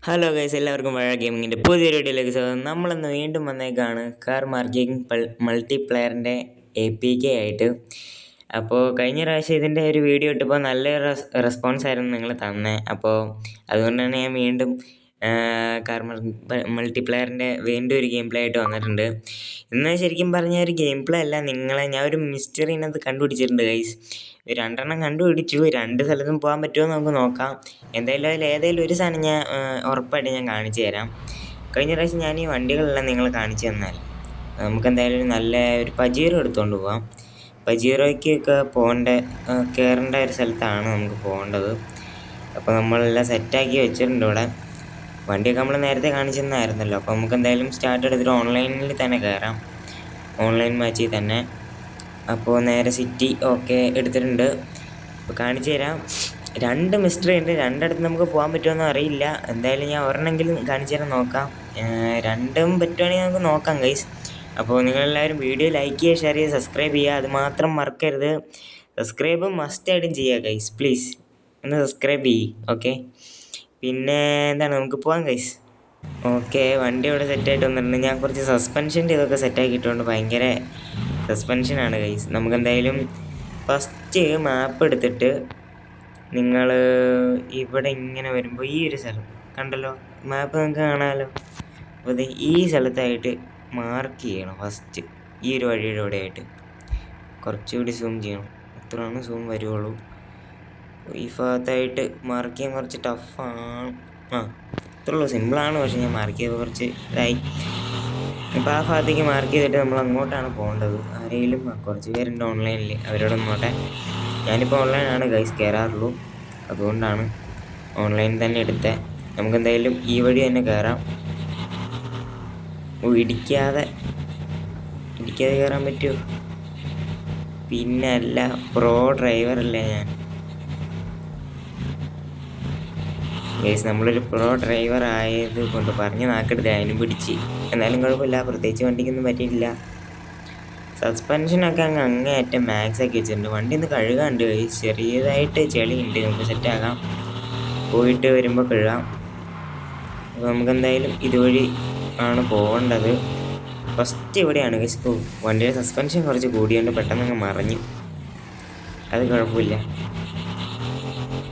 Hello guys, എല്ലാവർക്കും വാഴ ഗെയിമിങ്ങിൻ്റെ പുതിയൊരു വീഡിയോയിലേക്ക് സ്വാഗതം. നമ്മളിന്ന് വീണ്ടും വന്നേക്കാണ് കാർ മാർക്കിംഗ് മൾട്ടിപ്ലെയറിൻ്റെ APK ആയിട്ട്. അപ്പോൾ കഴിഞ്ഞ പ്രാവശ്യം ഇതിൻ്റെ ഒരു വീഡിയോ ഇട്ടപ്പോൾ നല്ലൊരു റെസ്പോൺസ് ആയിരുന്നു നിങ്ങൾ തന്നെ. അപ്പോൾ അതുകൊണ്ടാണ് ഞാൻ വീണ്ടും കാർ മൾട്ടിപ്ലെയറിൻ്റെ വീണ്ടും ഒരു ഗെയിം പ്ലേ ആയിട്ട് വന്നിട്ടുണ്ട്. ഇന്ന് ശരിക്കും പറഞ്ഞാൽ ഒരു ഗെയിം പ്ലേ അല്ല, ഞാൻ ഒരു മിസ്റ്ററിനകത്ത് കണ്ടുപിടിച്ചിട്ടുണ്ട് ഗൈസ്. 2 എണ്ണം കണ്ടുപിടിച്ചു. 2 സ്ഥലത്തും പോകാൻ പറ്റുമോ നമുക്ക് നോക്കാം. എന്തായാലും അതിൽ ഏതെങ്കിലും ഒരു സാധനം ഞാൻ ഉറപ്പായിട്ട് ഞാൻ കാണിച്ചു തരാം. കഴിഞ്ഞ പ്രാവശ്യം ഞാൻ ഈ വണ്ടികളെല്ലാം നിങ്ങളെ കാണിച്ചു തന്നാൽ നമുക്കെന്തായാലും നല്ല ഒരു പജീറോ എടുത്തുകൊണ്ട് പോകാം. പജീറോയ്ക്കൊക്കെ കയറേണ്ട ഒരു സ്ഥലത്താണ് നമുക്ക് പോകേണ്ടത്. അപ്പോൾ നമ്മളെല്ലാം സെറ്റാക്കി വെച്ചിട്ടുണ്ട് ഇവിടെ. വണ്ടിയൊക്കെ നമ്മൾ നേരത്തെ കാണിച്ചു തന്നായിരുന്നല്ലോ. അപ്പോൾ നമുക്ക് എന്തായാലും സ്റ്റാർട്ട് എടുത്തിട്ട് ഓൺലൈനിൽ തന്നെ കയറാം, ഓൺലൈൻ മാച്ചിൽ തന്നെ. അപ്പോൾ നേരെ സിറ്റി എടുത്തിട്ടുണ്ട്. അപ്പോൾ കാണിച്ചു തരാം. 2 മിസ്റ്ററി ഉണ്ട്. 2 നമുക്ക് പോകാൻ പറ്റുമെന്ന് അറിയില്ല. എന്തായാലും ഞാൻ ഒരെണ്ണമെങ്കിലും കാണിച്ചു തരാൻ നോക്കാം. 2 പറ്റുവാണെങ്കിൽ നമുക്ക് നോക്കാം ഗൈസ്. അപ്പോൾ നിങ്ങളെല്ലാവരും വീഡിയോ ലൈക്ക് ചെയ്യുക, ഷെയർ ചെയ്യുക, സബ്സ്ക്രൈബ് ചെയ്യുക. അത് മാത്രം മറക്കരുത്. സബ്സ്ക്രൈബ് മസ്റ്റായിട്ടും ചെയ്യുക ഗൈസ്, പ്ലീസ് ഒന്ന് സബ്സ്ക്രൈബ് ചെയ്യ്. പിന്നെ എന്താണ്, നമുക്ക് പോകാം ഗൈസ്. വണ്ടി ഇവിടെ സെറ്റായിട്ട് വന്നിട്ടുണ്ട്. ഞാൻ കുറച്ച് സസ്പെൻഷൻ്റെ ഇതൊക്കെ സെറ്റാക്കിയിട്ടുണ്ട്. ഭയങ്കര സസ്പെൻഷനാണ് ഗൈസ്. നമുക്കെന്തായാലും ഫസ്റ്റ് മാപ്പ് എടുത്തിട്ട് നിങ്ങൾ ഇവിടെ ഇങ്ങനെ വരുമ്പോൾ ഈ ഒരു സ്ഥലം കണ്ടല്ലോ, മാപ്പ് നിങ്ങൾക്ക് കാണാമല്ലോ. അപ്പോൾ അത് ഈ സ്ഥലത്തായിട്ട് മാർക്ക് ചെയ്യണം ഫസ്റ്റ്. ഈ ഒരു വഴിയുടെ ഇവിടെ ആയിട്ട് കുറച്ചുകൂടി സൂം ചെയ്യണം. അത്രയാണ് സൂം വരുവുള്ളൂ. ഈ ഭാഗത്തായിട്ട് മാർക്ക് ചെയ്യാൻ കുറച്ച് ടഫാണ്. ഇത്രയുള്ളൂ, സിമ്പിളാണ്. പക്ഷെ ഞാൻ മാർക്ക് ചെയ്ത് കുറച്ച് ഇതായി. ഇപ്പോൾ ആ ഭാഗത്തേക്ക് മാർക്ക് ചെയ്തിട്ട് നമ്മൾ അങ്ങോട്ടാണ് പോകേണ്ടത്. ആരെങ്കിലും കുറച്ച് പേരുണ്ട് ഓൺലൈനിൽ, അവരോടൊന്നോട്ടെ. ഞാനിപ്പോൾ ഓൺലൈനാണ് ഗൈസ് കയറാറുള്ളൂ, അതുകൊണ്ടാണ് ഓൺലൈൻ തന്നെ എടുത്തത്. നമുക്കെന്തായാലും ഈ വഴി തന്നെ കയറാം. ഇടിക്കാതെ കയറാൻ പറ്റുമോ? പിന്നെ അല്ല, പ്രോ ഡ്രൈവറല്ലേ ഞാൻ ഗൈസ്. നമ്മളൊരു പ്രോ ഡ്രൈവർ ആയത് കൊണ്ട് പറഞ്ഞ് നാക്കെടുത്ത് അതിനും പിടിച്ച്. എന്നാലും കുഴപ്പമില്ല, പ്രത്യേകിച്ച് വണ്ടിക്കൊന്നും പറ്റിയിട്ടില്ല. സസ്പെൻഷനൊക്കെ അങ്ങേയറ്റം മാക്സ് ആക്കി വെച്ചിട്ടുണ്ട്. വണ്ടി ഒന്ന് കഴുകാണ്ട് ഗൈസ്, ചെറിയതായിട്ട് ചെളിയുണ്ട്. നമുക്ക് സെറ്റാക്കാം, പോയിട്ട് വരുമ്പോൾ കഴുകാം. അപ്പോൾ നമുക്കെന്തായാലും ഇതുവഴി ആണ് പോകേണ്ടത്. ഫസ്റ്റ് ഇവിടെയാണ് ഗൈസ്. വണ്ടിയുടെ സസ്പെൻഷൻ കുറച്ച് കൂടിയുണ്ട്, പെട്ടെന്ന് മറിഞ്ഞു. അത് കുഴപ്പമില്ല,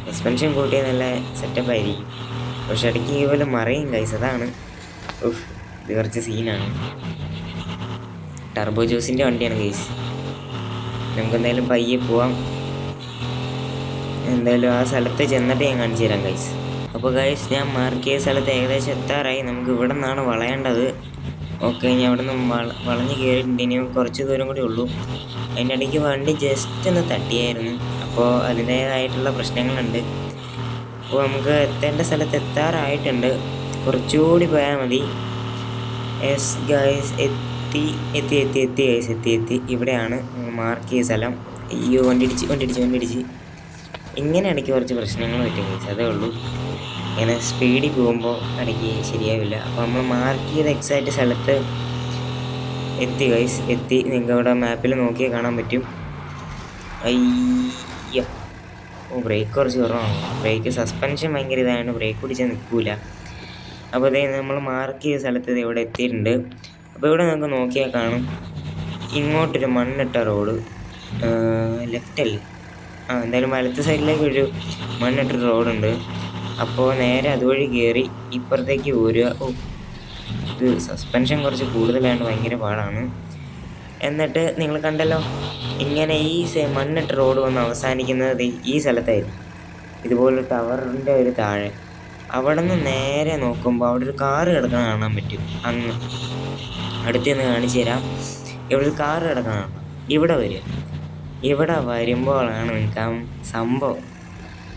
സസ്പെൻഷൻ കൂട്ടിയാൽ നല്ല സെറ്റപ്പ് ആയിരിക്കും. പക്ഷെ ഇടയ്ക്ക് ഇതുപോലെ മറിയും ഗൈസ്, അതാണ്. ഇത് കുറച്ച് സീനാണ്. ടർബോ ജ്യൂസിൻ്റെ വണ്ടിയാണ് ഗൈസ്. നമുക്കെന്തായാലും പയ്യെ പോവാം. എന്തായാലും ആ സ്ഥലത്ത് ചെന്നിട്ട് ഞാൻ കാണിച്ചു തരാം ഗൈസ്. അപ്പോൾ ഗൈസ്, ഞാൻ മാർക്ക് ചെയ്ത സ്ഥലത്ത് ഏകദേശം എത്താറായി. നമുക്ക് ഇവിടെ നിന്നാണ് വളയേണ്ടത്. ഞാൻ ഇവിടെ നിന്ന് വളഞ്ഞ് കയറിയിട്ടുണ്ട്. ഇനി കുറച്ച് ദൂരം കൂടി ഉള്ളൂ. അതിൻ്റെ ഇടയ്ക്ക് വണ്ടി ജസ്റ്റ് ഒന്ന് തട്ടിയായിരുന്നു. അപ്പോൾ അതിൻ്റേതായിട്ടുള്ള പ്രശ്നങ്ങളുണ്ട്. അപ്പോൾ നമുക്ക് എത്തേണ്ട സ്ഥലത്ത് എത്താറായിട്ടുണ്ട്. കുറച്ചുകൂടി പോയാൽ മതി. യെസ് ഗൈസ്, എത്തി ഗൈസ്, എത്തി. ഇവിടെയാണ് മാർക്ക് ചെയ്ത സ്ഥലം. അയ്യോ, വണ്ടിടിച്ച്. ഇങ്ങനെ ഇടയ്ക്ക് കുറച്ച് പ്രശ്നങ്ങൾ പറ്റും ഗൈസ്, അതേ ഉള്ളൂ. ഇങ്ങനെ സ്പീഡിൽ പോകുമ്പോൾ ഇടയ്ക്ക് ശരിയാവില്ല. അപ്പോൾ നമ്മൾ മാർക്ക് ചെയ്ത എക്സാക്റ്റ് സ്ഥലത്ത് എത്തി ഗൈസ്, എത്തി. നിങ്ങൾക്ക് അവിടെ മാപ്പിൽ നോക്കിയാൽ കാണാൻ പറ്റും. അയ്യോ, ബ്രേക്ക് കുറച്ച് കുറവാണ്. ബ്രേക്ക് സസ്പെൻഷൻ ഭയങ്കര ഇതാണ്, ബ്രേക്ക് പിടിച്ചാൽ നിൽക്കില്ല. അപ്പോൾ അതേ നമ്മൾ മാർക്ക് ചെയ്ത സ്ഥലത്ത് ഇവിടെ എത്തിയിട്ടുണ്ട്. അപ്പോൾ ഇവിടെ നമുക്ക് നോക്കിയാൽ കാണും ഇങ്ങോട്ടൊരു മണ്ണിട്ട റോഡ്. ലെഫ്റ്റ് അല്ലേ? എന്തായാലും വലത്ത് സൈഡിലേക്കൊരു മണ്ണിട്ട റോഡുണ്ട്. അപ്പോൾ നേരെ അതുവഴി കയറി ഇപ്പുറത്തേക്ക് പോരുക. ഇത് സസ്പെൻഷൻ കുറച്ച് കൂടുതലാണ്, ഭയങ്കര പാടാണ്. എന്നിട്ട് നിങ്ങൾ കണ്ടല്ലോ, ഇങ്ങനെ ഈ മണ്ണിട്ട് റോഡ് വന്ന് അവസാനിക്കുന്നത് ഈ സ്ഥലത്തായിരുന്നു. ഇതുപോലെ ടവറിൻ്റെ ഒരു താഴെ. അവിടെ നിന്ന് നേരെ നോക്കുമ്പോൾ അവിടെ ഒരു കാറ് കിടക്കാൻ കാണാൻ പറ്റും. അന്ന് അടുത്ത് നിന്ന് കാണിച്ചു തരാം. ഇവിടെ ഒരു കാറ് കിടക്കാൻ കാണാം. ഇവിടെ വരുമ്പോഴാണ് നിങ്ങൾക്ക് ആ സംഭവം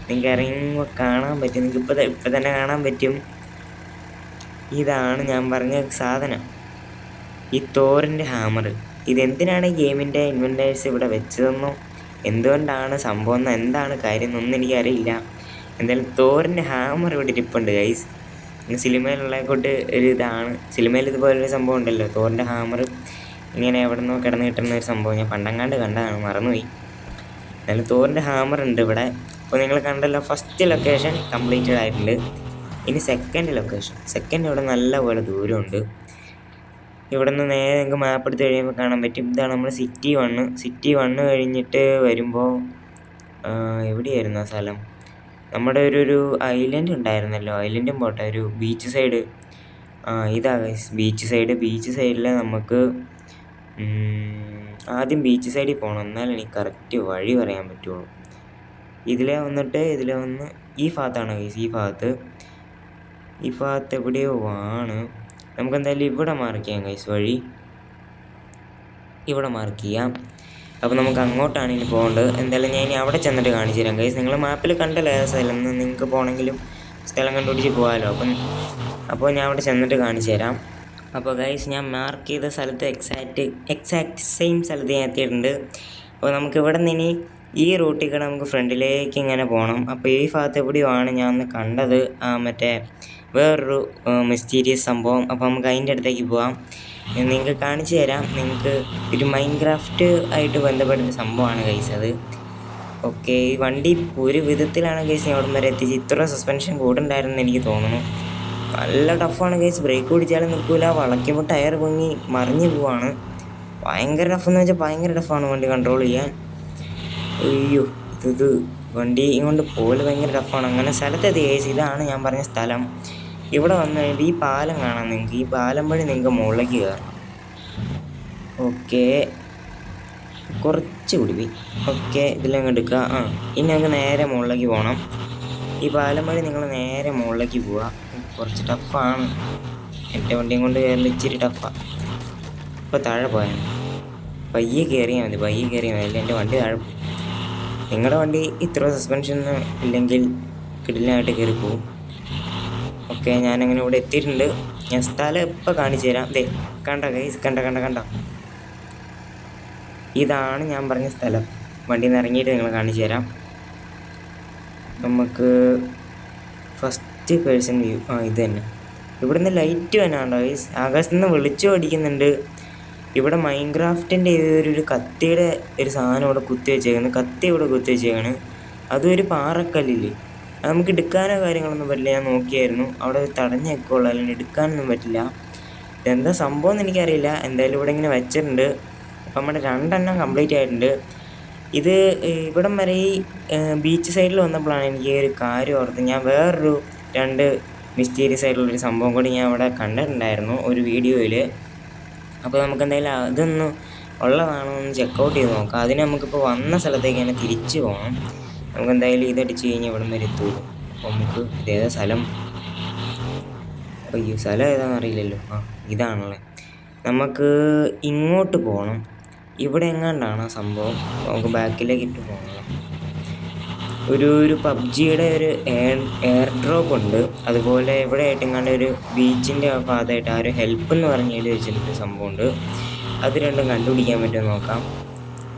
നിങ്ങൾക്ക് ഇറങ്ങുമ്പോൾ കാണാൻ പറ്റും. നിങ്ങൾക്ക് ഇപ്പം തന്നെ കാണാൻ പറ്റും. ഇതാണ് ഞാൻ പറഞ്ഞ സാധനം, ഈ തോറിൻ്റെ ഹാമർ. ഇതെന്തിനാണ് ഗെയിമിൻ്റെ ഇൻവെൻറ്റേഴ്സ് ഇവിടെ വെച്ചതെന്നോ എന്തുകൊണ്ടാണ് സംഭവം എന്നോ എന്താണ് കാര്യം എന്നൊന്നും എനിക്കറിയില്ല. എന്തായാലും തോറിൻ്റെ ഹാമർ ഇവിടെ ഇരിപ്പുണ്ട് ഗൈസ്. സിനിമയിലുള്ള കൊണ്ട് ഒരു ഇതാണ്. സിനിമയിൽ ഇതുപോലൊരു സംഭവം ഉണ്ടല്ലോ, തോറിൻ്റെ ഹാമർ ഇങ്ങനെ എവിടെ നിന്നോ കിടന്ന് കിട്ടുന്ന ഒരു സംഭവം. ഞാൻ പണ്ടങ്ങാണ്ട് കണ്ടതാണ്, മറന്നുപോയി. എന്നാലും തോറിൻ്റെ ഹാമർ ഉണ്ട് ഇവിടെ. അപ്പോൾ നിങ്ങൾ കണ്ടല്ലോ, ഫസ്റ്റ് ലൊക്കേഷൻ കംപ്ലീറ്റഡ് ആയിട്ടുണ്ട്. ഇനി സെക്കൻഡ് ഇവിടെ നല്ല പോലെ ദൂരമുണ്ട്. ഇവിടെ നിന്ന് നേരെ നിങ്ങൾക്ക് മാപ്പ് എടുത്ത് കഴിയുമ്പോൾ കാണാൻ പറ്റും. ഇതാണ് നമ്മൾ സിറ്റി 1 കഴിഞ്ഞിട്ട് വരുമ്പോൾ എവിടെയായിരുന്നു ആ സ്ഥലം? നമ്മുടെ ഒരു ഐലൻഡ് ഉണ്ടായിരുന്നല്ലോ, ഐലൻഡും പോട്ടെ, ഒരു ബീച്ച് സൈഡ്. ഇതാ ബീച്ച് സൈഡിൽ നമുക്ക് ആദ്യം ബീച്ച് സൈഡിൽ പോകണം, എന്നാലും എനിക്ക് കറക്റ്റ് വഴി പറയാൻ പറ്റുള്ളൂ. ഇതിലെ വന്ന് ഈ ഭാഗത്താണ് ഈ ഭാഗത്ത് എവിടെയോ ആണ്. നമുക്കെന്തായാലും ഇവിടെ മാർക്ക് ചെയ്യാം വഴി ഇവിടെ മാർക്ക് ചെയ്യാം. അപ്പോൾ നമുക്ക് അങ്ങോട്ടാണ് ഇനി പോകേണ്ടത്. എന്തായാലും ഞാൻ ഇനി അവിടെ ചെന്നിട്ട് കാണിച്ചു തരാം നിങ്ങൾ മാപ്പിൽ കണ്ടല്ലോ ഏത് സ്ഥലം എന്ന്. നിങ്ങൾക്ക് പോകണമെങ്കിലും സ്ഥലം കണ്ടുപിടിച്ച് പോകാമല്ലോ. അപ്പോൾ ഞാൻ അവിടെ ചെന്നിട്ട് കാണിച്ചു തരാം. അപ്പോൾ ഞാൻ മാർക്ക് ചെയ്ത സ്ഥലത്ത് എക്സാക്റ്റ് സെയിം സ്ഥലത്ത് ഞാൻ എത്തിയിട്ടുണ്ട്. അപ്പോൾ നമുക്ക് ഇവിടെ നിന്ന് ഇനി ഈ റൂട്ടിൽ കൂടെ നമുക്ക് ഫ്രണ്ടിലേക്ക് ഇങ്ങനെ പോകണം. അപ്പോൾ ഈ ഭാഗത്ത് എവിടെയാണ് ഞാൻ ഒന്ന് കണ്ടത് മറ്റേ വേറൊരു മിസ്റ്റീരിയസ് സംഭവം. അപ്പോൾ നമുക്ക് അതിൻ്റെ അടുത്തേക്ക് പോകാം. നിങ്ങൾക്ക് കാണിച്ചു തരാം. നിങ്ങൾക്ക് ഒരു മൈൻക്രാഫ്റ്റ് ആയിട്ട് ബന്ധപ്പെട്ടൊരു സംഭവമാണ് അത്. ഓക്കെ, ഈ വണ്ടി ഒരു വിധത്തിലാണ് ഞാൻ അവിടെ വരെ എത്തിച്ച്. ഇത്ര സസ്പെൻഷൻ കൂടുണ്ടായിരുന്നെന്ന് എനിക്ക് തോന്നുന്നു. നല്ല ടഫാണ് ബ്രേക്ക് പിടിച്ചാലും നിൽക്കില്ല, വളയ്ക്കുമ്പോൾ ടയർ പൊങ്ങി മറിഞ്ഞു പോവാണ്. ഭയങ്കര ടഫെന്ന് വെച്ചാൽ ഭയങ്കര ടഫാണ് വണ്ടി കൺട്രോൾ ചെയ്യാൻ. അയ്യോ, ഇത് വണ്ടി കൊണ്ട് പോലെ ഭയങ്കര ടഫാണ്. അങ്ങനെ സ്ഥലത്തെത്തി ഇതാണ് ഞാൻ പറഞ്ഞ സ്ഥലം. ഇവിടെ വന്നു കഴിഞ്ഞിട്ട് ഈ പാലം കാണാം നിങ്ങൾക്ക്. ഈ പാലം വഴി നിങ്ങൾക്ക് മുകളിലേക്ക് കയറണം. ഓക്കെ, കുറച്ച് കൂടി ഓക്കെ, ഇതിലങ്ങ് എടുക്കുക. ഇനി നമുക്ക് നേരെ മുകളിലേക്ക് പോകണം. ഈ പാലം വഴി നിങ്ങൾ നേരെ മുകളിലേക്ക് പോവുക. കുറച്ച് ടഫാണ്, എൻ്റെ വണ്ടിയും കൊണ്ട് കയറില്ല, ഇച്ചിരി ടഫാണ്. ഇപ്പോൾ താഴെ പോയാൽ പയ്യെ കയറിയാൽ മതി, അല്ലെങ്കിൽ എൻ്റെ വണ്ടി താഴെ പോകും. നിങ്ങളുടെ വണ്ടി ഇത്ര സസ്പെൻഷൻ ഇല്ലെങ്കിൽ കിടിലായിട്ട് കയറി പോവും. ഓക്കെ, ഞാനങ്ങനെ ഇവിടെ എത്തിയിട്ടുണ്ട്. ഞാൻ സ്ഥലം ഇപ്പോൾ കാണിച്ചു തരാം. കണ്ട ഇതാണ് ഞാൻ പറഞ്ഞ സ്ഥലം. വണ്ടിയിൽ നിന്ന് ഇറങ്ങിയിട്ട് നിങ്ങൾ കാണിച്ചു തരാം. നമുക്ക് ഫസ്റ്റ് പേഴ്സൺ വ്യൂ ഇത് തന്നെ. ഇവിടുന്ന് ലൈറ്റ് വേണാണ്ടോ ആകാശത്ത് നിന്ന് വെളിച്ചം അടിക്കുന്നുണ്ട്. ഇവിടെ മൈൻക്രാഫ്റ്റിൻ്റെ ഒരു കത്തിയുടെ ഒരു സാധനം ഇവിടെ കുത്തി വെച്ചേക്കാണ്. അതും ഒരു പാറക്കല്ലിൽ. അത് നമുക്ക് എടുക്കാനോ കാര്യങ്ങളൊന്നും പറ്റില്ല. ഞാൻ നോക്കിയായിരുന്നു, അവിടെ തടഞ്ഞ് വെക്കുള്ളൂ, അല്ലെങ്കിൽ എടുക്കാനൊന്നും പറ്റില്ല. ഇതെന്താ സംഭവം എന്ന് എനിക്കറിയില്ല. എന്തായാലും ഇവിടെ ഇങ്ങനെ വെച്ചിട്ടുണ്ട്. അപ്പം നമ്മുടെ 2 എണ്ണം കംപ്ലീറ്റ് ആയിട്ടുണ്ട്. ഇത് ഇവിടം വരെ ഈ ബീച്ച് സൈഡിൽ വന്നപ്പോഴാണ് എനിക്ക് ഒരു കാര്യം ഓർത്ത്. ഞാൻ വേറൊരു 2 മിസ്റ്റീരിയസ് ആയിട്ടുള്ളൊരു സംഭവം കൂടി ഞാൻ അവിടെ കണ്ടിട്ടുണ്ടായിരുന്നു ഒരു വീഡിയോയിൽ. അപ്പോൾ നമുക്ക് എന്തായാലും അതൊന്ന് ഉള്ളതാണോ എന്ന് ചെക്കൗട്ട് ചെയ്ത് നോക്കാം. അതിന് നമുക്കിപ്പോൾ വന്ന സ്ഥലത്തേക്ക് തന്നെ തിരിച്ച് പോകണം. നമുക്ക് എന്തായാലും ഇതടിച്ച് കഴിഞ്ഞാൽ ഇവിടം വരെ എത്തുള്ളൂ. അപ്പോൾ നമുക്ക് ഇതേതാ സ്ഥലം? അയ്യോ, സ്ഥലം ഏതാണെന്ന് അറിയില്ലല്ലോ. ഇതാണല്ലേ. നമുക്ക് ഇങ്ങോട്ട് പോകണം. ഇവിടെ എങ്ങാണ്ടാണ് ആ സംഭവം. നമുക്ക് ബാക്കിലേക്ക് ഇട്ട് പോകണം. ഒരു പബ്ജിയുടെ ഒരു എയർ ഡ്രോപ്പ് ഉണ്ട്. അതുപോലെ ഇവിടെ ആയിട്ടെങ്ങാണ്ട് ഒരു ബീച്ചിൻ്റെ ഭാഗത്തായിട്ട് ഒരു ഹെൽപ്പ് എന്ന് പറഞ്ഞ് എഴുതി വെച്ചിട്ടൊരു സംഭവമുണ്ട്. അത് രണ്ടും കണ്ടുപിടിക്കാൻ പറ്റുമോ നോക്കാം.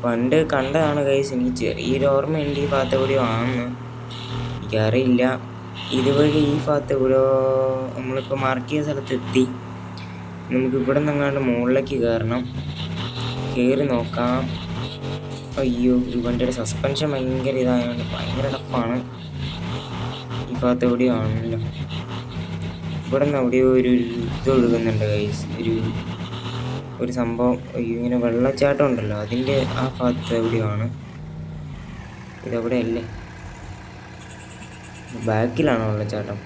പണ്ട് കണ്ടതാണ് എനിക്ക് ചെറിയൊരു ഓർമ്മയുണ്ട്. ഈ ഭാഗത്ത് എവിടെയോ ആണെന്ന് എനിക്കറിയില്ല. ഇതുവഴി ഈ ഭാഗത്ത് എവിടെയോ നമ്മളിപ്പോൾ മാർക്ക് ചെയ്ത സ്ഥലത്തെത്തി. നമുക്ക് ഇവിടെ നിന്നെങ്ങാണ്ട് മുകളിലേക്ക് കയറി നോക്കാം. അയ്യോ, ഈ വണ്ടിയുടെ സസ്പെൻഷൻ ഭയങ്കര ഇതായതുകൊണ്ട് ഭയങ്കര ടഫാണ്. ഈ ഭാഗത്ത് എവിടെയോ ആണല്ലോ. ഇവിടെ നിന്ന് എവിടെയോ ഒരു ഇത് ഒഴുകുന്നുണ്ട് ഒരു സംഭവം. ഇങ്ങനെ വെള്ളച്ചാട്ടം ഉണ്ടല്ലോ, അതിൻ്റെ ആ ഭാഗത്ത് എവിടെയോ ആണ്. ഇതെവിടെ അല്ലേ? ബാക്കിലാണോ വെള്ളച്ചാട്ടം?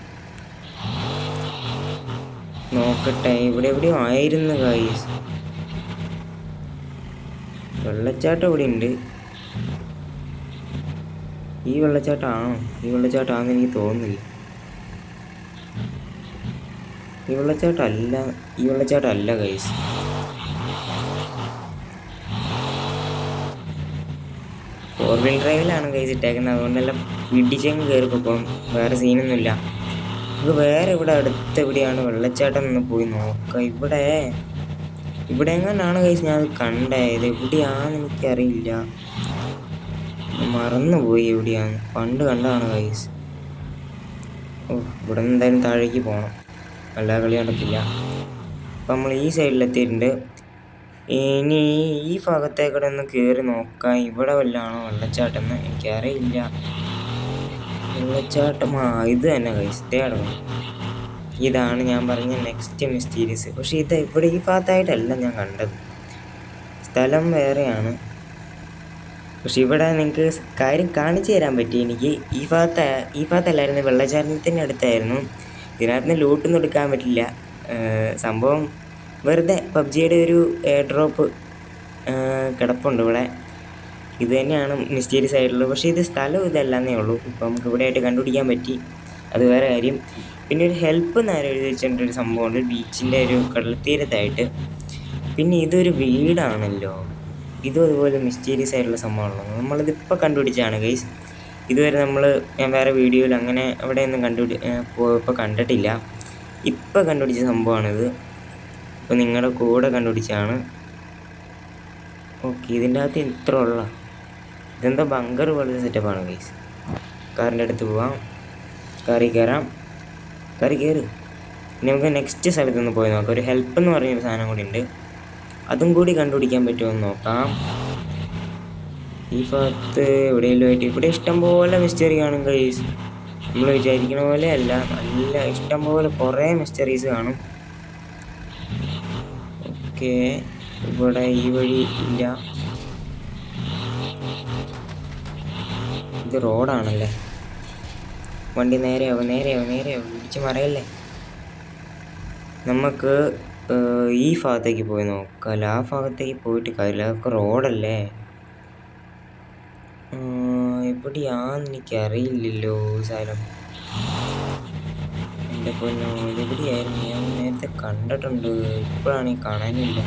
നോക്കട്ടെ, ഇവിടെ എവിടെയോ ആയിരുന്നു ഗൈസ്. വെള്ളച്ചാട്ടം ഇവിടെ ഉണ്ട്. ഈ വെള്ളച്ചാട്ടമാണെന്ന് എനിക്ക് തോന്നുന്നില്ല. ഈ വെള്ളച്ചാട്ടം അല്ല ഗൈസ്. ഫോർ വീൽ ഡ്രൈവിലാണ് ഗൈസ് ഇട്ടേക്കുന്നത്. അതുകൊണ്ടെല്ലാം ഇടിച്ചങ്ങ് കയറിപ്പോകും, വേറെ സീനൊന്നുമില്ല. ഇത് വേറെ ഇവിടെ അടുത്ത് എവിടെയാണ് വെള്ളച്ചാട്ടം എന്ന് പോയി നോക്കാം. ഇവിടെ എങ്ങനെയാണ് ഗൈസ് ഞാൻ അത് കണ്ടത്. എവിടെയാണെന്ന് എനിക്കറിയില്ല, മറന്നുപോയി എവിടെയാണ്. പണ്ട് കണ്ടതാണ് ഗൈസ്. ഇവിടെ നിന്ന് എന്തായാലും താഴേക്ക് പോകണം, എല്ലാ കളി നടക്കില്ല. അപ്പം നമ്മൾ ഈ സൈഡിലെത്തിയിട്ടുണ്ട്. ഇനി ഈ ഭാഗത്തേക്കൂടെ ഒന്ന് കയറി നോക്കാം. ഇവിടെ വല്ലതാണോ വെള്ളച്ചാട്ടം എന്ന് എനിക്കറിയില്ല. വെള്ളച്ചാട്ടം, ഇത് തന്നെ ഗൈസ്, തേടണം. ഇതാണ് ഞാൻ പറഞ്ഞ നെക്സ്റ്റ് മിസ്റ്റീരിയസ്. പക്ഷേ ഇത് ഇവിടെ ഈ ഭാഗത്തായിട്ടല്ല ഞാൻ കണ്ടത്, സ്ഥലം വേറെയാണ്. പക്ഷെ ഇവിടെ നിങ്ങൾക്ക് കാര്യം കാണിച്ചു തരാൻ പറ്റി എനിക്ക്. ഈ ഭാഗത്തല്ലായിരുന്നു, വെള്ളച്ചാട്ടത്തിൻ്റെ അടുത്തായിരുന്നു. ഇതിനകത്ത് നിന്ന് ലൂട്ടൊന്നും എടുക്കാൻ പറ്റില്ല. സംഭവം വെറുതെ പബ്ജിയുടെ ഒരു എയർ ഡ്രോപ്പ് കിടപ്പുണ്ട് ഇവിടെ. ഇത് തന്നെയാണ് മിസ്റ്റീരിയസ് ആയിട്ടുള്ളത്. പക്ഷേ ഇത് സ്ഥലം ഇതല്ലെന്നേ ഉള്ളൂ. ഇപ്പോൾ നമുക്ക് ഇവിടെ ആയിട്ട് കണ്ടുപിടിക്കാൻ പറ്റി, അത് വേറെ കാര്യം. പിന്നെ ഒരു ഹെൽപ്പ് നേരെ എഴുതി വെച്ചിട്ടൊരു സംഭവമുണ്ട്, ബീച്ചിൻ്റെ ഒരു കടൽത്തീരത്തായിട്ട്. പിന്നെ ഇതൊരു വീടാണല്ലോ, ഇതും അതുപോലെ മിസ്റ്റീരിയസ് ആയിട്ടുള്ള സംഭവമാണല്ലോ. നമ്മളിതിപ്പോൾ കണ്ടുപിടിച്ചാണ് ഗൈസ്. ഇതുവരെ ഞാൻ വേറെ വീഡിയോയിൽ അങ്ങനെ അവിടെയൊന്നും ഇപ്പോൾ കണ്ടിട്ടില്ല. ഇപ്പോൾ കണ്ടുപിടിച്ച സംഭവമാണിത്. ഇപ്പോൾ നിങ്ങളുടെ കൂടെ കണ്ടുപിടിച്ചാണ്. ഓക്കെ, ഇതിൻ്റെ അകത്ത് ഇത്ര ഉള്ള ഇതെന്താ ബങ്കർ പോലത്തെ സെറ്റപ്പാണ് ഗൈസ്. കാറിൻ്റെ അടുത്ത് പോവാം, കാറിൽ കയറാം, കാറിൽ കയറി നമുക്ക് നെക്സ്റ്റ് സ്ഥലത്തൊന്ന് പോയി നോക്കാം. ഒരു ഹെൽപ്പ് എന്ന് പറഞ്ഞൊരു സാധനം കൂടി ഉണ്ട്, അതും കൂടി കണ്ടുപിടിക്കാൻ പറ്റുമോ എന്ന് നോക്കാം. ഈ ഭാഗത്ത് എവിടെയെങ്കിലും ആയിട്ട് ഇവിടെ ഇഷ്ടംപോലെ മിസ്റ്ററി കാണും ഗൈസ്. നമ്മൾ വിചാരിക്കുന്ന പോലെ അല്ല, നല്ല ഇഷ്ടംപോലെ കുറേ മിസ്റ്ററീസ് കാണും. ഓക്കെ, ഇവിടെ ഈ വഴി ഇല്ല, ഇത് റോഡാണല്ലേ. വണ്ടി നേരെയാവും ഇടിച്ച് മറയല്ലേ. നമുക്ക് ഈ ഭാഗത്തേക്ക് പോയി നോക്കാം. ആ ഭാഗത്തേക്ക് പോയിട്ട് കാര്യമില്ല, അതൊക്കെ റോഡല്ലേ. എവിടെയാന്ന് എനിക്കറിയില്ലല്ലോ സ്ഥലം. എൻ്റെ പൊന്നോ, ഇതെവിടെയായിരുന്നു? ഞാൻ നേരത്തെ കണ്ടിട്ടുണ്ട്, ഇപ്പോഴാണെങ്കിൽ കാണാനില്ല.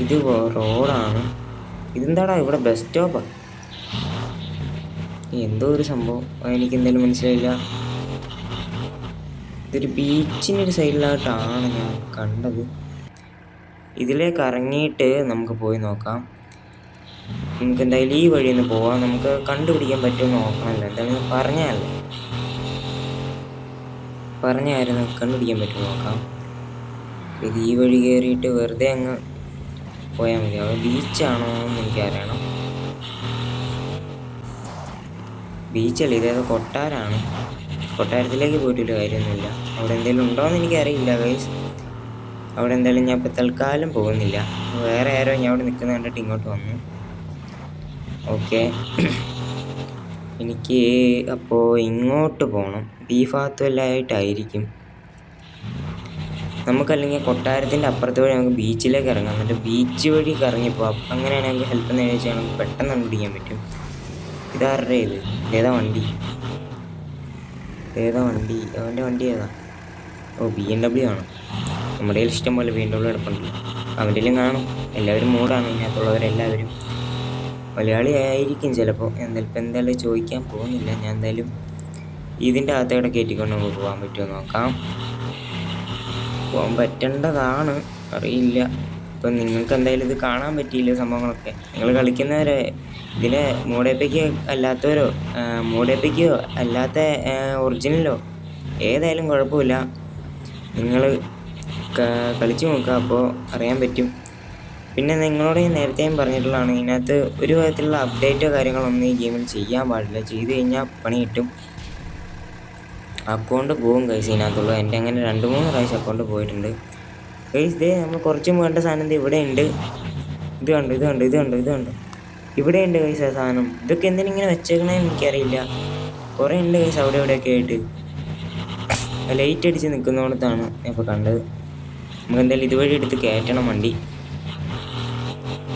ഇത് റോഡാണ്. ഇതെന്താടാ ഇവിടെ ബസ് സ്റ്റോപ്പാ? എന്തോ ഒരു സംഭവം, എനിക്കെന്തായാലും മനസ്സിലായില്ല. ഇതൊരു ബീച്ചിനൊരു സൈഡിലായിട്ടാണ് ഞാൻ കണ്ടത്. ഇതിലേക്ക് ഇറങ്ങിയിട്ട് നമുക്ക് പോയി നോക്കാം. നമുക്ക് എന്തായാലും ഈ വഴി ഒന്ന് പോവാം. നമുക്ക് കണ്ടുപിടിക്കാൻ പറ്റുമെന്ന് നോക്കണമല്ലോ. എന്തായാലും പറഞ്ഞായിരുന്നു കണ്ടുപിടിക്കാൻ പറ്റുമോ നോക്കാം. ഇത് ഈ വഴി കയറിയിട്ട് വെറുതെ അങ്ങ് പോയാൽ മതി. അത് ബീച്ചാണോ എന്ന് എനിക്കറിയണം. ബീച്ചല്ല, ഇതേതോ കൊട്ടാരമാണ്. കൊട്ടാരത്തിലേക്ക് പോയിട്ടൊരു കാര്യമൊന്നുമില്ല. അവിടെ എന്തെങ്കിലും ഉണ്ടോയെന്ന് എനിക്കറിയില്ല ഗൈസ്. അവിടെ എന്തായാലും ഞാൻ ഇപ്പോൾ തൽക്കാലം പോകുന്നില്ല. വേറെ ആരോ ഞാൻ അവിടെ നിൽക്കുന്ന കണ്ടിട്ട് ഇങ്ങോട്ട് വന്നു. ഓക്കെ, എനിക്ക് അപ്പോൾ ഇങ്ങോട്ട് പോകണം. ഈ ഭാഗത്തുമെല്ലാമായിട്ടായിരിക്കും. നമുക്കല്ലെങ്കിൽ കൊട്ടാരത്തിൻ്റെ അപ്പുറത്ത് വഴി നമുക്ക് ബീച്ചിലേക്ക് ഇറങ്ങാം, എന്നിട്ട് ബീച്ച് വഴി കറങ്ങിപ്പോവാം. അങ്ങനെയാണ് നമുക്ക് ഹെൽപ്പ് നേടിച്ചാൽ നമുക്ക് പെട്ടെന്ന് കണ്ടുപിടിക്കാൻ പറ്റും. ഇതാരുടെ ഏതാ വണ്ടി? അവൻ്റെ വണ്ടി ഏതാ? ഓ, BMW ആണ്. നമ്മുടെ കയ്യിൽ ഇഷ്ടം പോലെ BMW എടുപ്പുണ്ടല്ലോ. അവൻ്റെലും കാണും. എല്ലാവരും മൂടാണ് ഇതിനകത്തുള്ളവരെല്ലാവരും. മലയാളി ആയിരിക്കും ചിലപ്പോൾ. എന്തായാലും ചോദിക്കാൻ പോകുന്നില്ല. ഞാൻ എന്തായാലും ഇതിൻ്റെ അകത്തേടെ കയറ്റിക്കൊണ്ട് നമുക്ക് പോകാൻ പറ്റുമോ നോക്കാം. പോകാൻ പറ്റേണ്ടതാണ്, അറിയില്ല. ഇപ്പം നിങ്ങൾക്ക് എന്തായാലും ഇത് കാണാൻ പറ്റിയില്ല സംഭവങ്ങളൊക്കെ. നിങ്ങൾ കളിക്കുന്നവരെ ഇതിനെ മോഡേപ്പിക്കോ അല്ലാത്ത ഒറിജിനലോ ഏതായാലും കുഴപ്പമില്ല, നിങ്ങൾ കളിച്ച് നോക്കുക, അപ്പോൾ അറിയാൻ പറ്റും. പിന്നെ നിങ്ങളോട് ഞാൻ നേരത്തെയും പറഞ്ഞിട്ടുള്ളതാണ്, ഇതിനകത്ത് ഒരു വിധത്തിലുള്ള അപ്ഡേറ്റോ കാര്യങ്ങളൊന്നും ഈ ഗെയിമിൽ ചെയ്യാൻ പാടില്ല. ചെയ്ത് കഴിഞ്ഞാൽ പണി കിട്ടും. അക്കൗണ്ട് പോകും ഗൈസ് ഇതിനകത്തുള്ളൂ. എൻ്റെ അങ്ങനെ 2-3 പ്രാവശ്യം അക്കൗണ്ട് പോയിട്ടുണ്ട് ഗൈസ്. ഇതേ നമ്മൾ കുറച്ചും വേണ്ട സാധനം ഇവിടെ ഉണ്ട്. ഇത് കണ്ടു ഇവിടെ ഉണ്ട് ഗൈസ് ആ സാധനം. ഇതൊക്കെ എന്തിനിങ്ങനെ വെച്ചേക്കണേന്ന് എനിക്കറിയില്ല. കുറേ ഉണ്ട് ഗൈസ് അവിടെ ഇവിടെയൊക്കെ ആയിട്ട്. ലൈറ്റ് അടിച്ച് നിൽക്കുന്നിടത്താണ് ഞാൻ ഇപ്പോൾ കണ്ടത്. നമുക്ക് എന്തായാലും ഇതുവഴി എടുത്ത് കയറ്റണം വണ്ടി.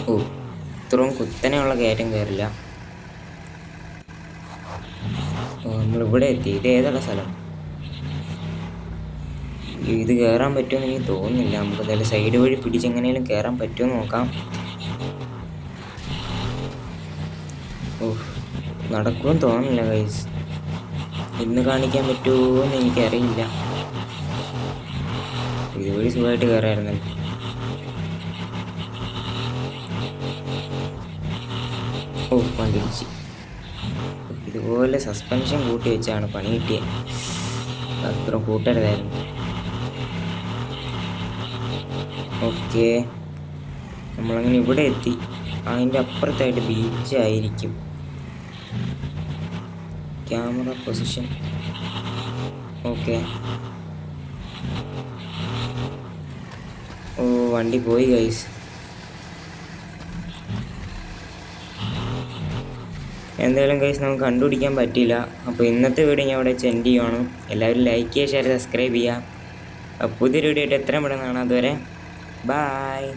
ഓ, ഇത്രയും കുത്തനെയുള്ള കയറ്റം കയറില്ല. നമ്മളിവിടെ എത്തി. ഇത് ഏതാണ് സ്ഥലം? ഇത് കയറാൻ പറ്റുമെന്ന് എനിക്ക് തോന്നുന്നില്ല. നമുക്ക് എന്തായാലും സൈഡ് വഴി പിടിച്ചെങ്ങനെയും കയറാൻ പറ്റുമോ നോക്കാം. ഓ, നടക്കുമെന്ന് തോന്നുന്നില്ല ഗൈസ്. ഇന്ന് കാണിക്കാൻ പറ്റുമോ എന്ന് എനിക്കറിയില്ല. ഇതുവഴി സുഖമായിട്ട് കയറായിരുന്നല്ലോ. ഓ, വണ്ടിടിച്ച്. ഇതുപോലെ സസ്പെൻഷൻ കൂട്ടി വെച്ചാണ് പണി കിട്ടിയത്. അത്ര കൂട്ടരുതായിരുന്നു. ഓക്കെ, നമ്മളങ്ങനെ ഇവിടെ എത്തി. അതിൻ്റെ അപ്പുറത്തായിട്ട് ബീച്ചായിരിക്കും. Camera position okay. ഓ വണ്ടി പോയി ഗൈസ്. എന്തായാലും ഗൈസ് നമുക്ക് കണ്ടുപിടിക്കാൻ പറ്റിയില്ല. അപ്പോൾ ഇന്നത്തെ വീഡിയോ ഞാൻ ഇവിടെ സെൻഡ് ചെയ്യുവാണ്. എല്ലാവരും ലൈക്ക് ചെയ്യുക, ഷെയർ, സബ്സ്ക്രൈബ് ചെയ്യുക. പുതിയൊരു വീഡിയോ ആയിട്ട് എത്രയും പെട്ടെന്ന് കാണാം. അതുവരെ ബായ്.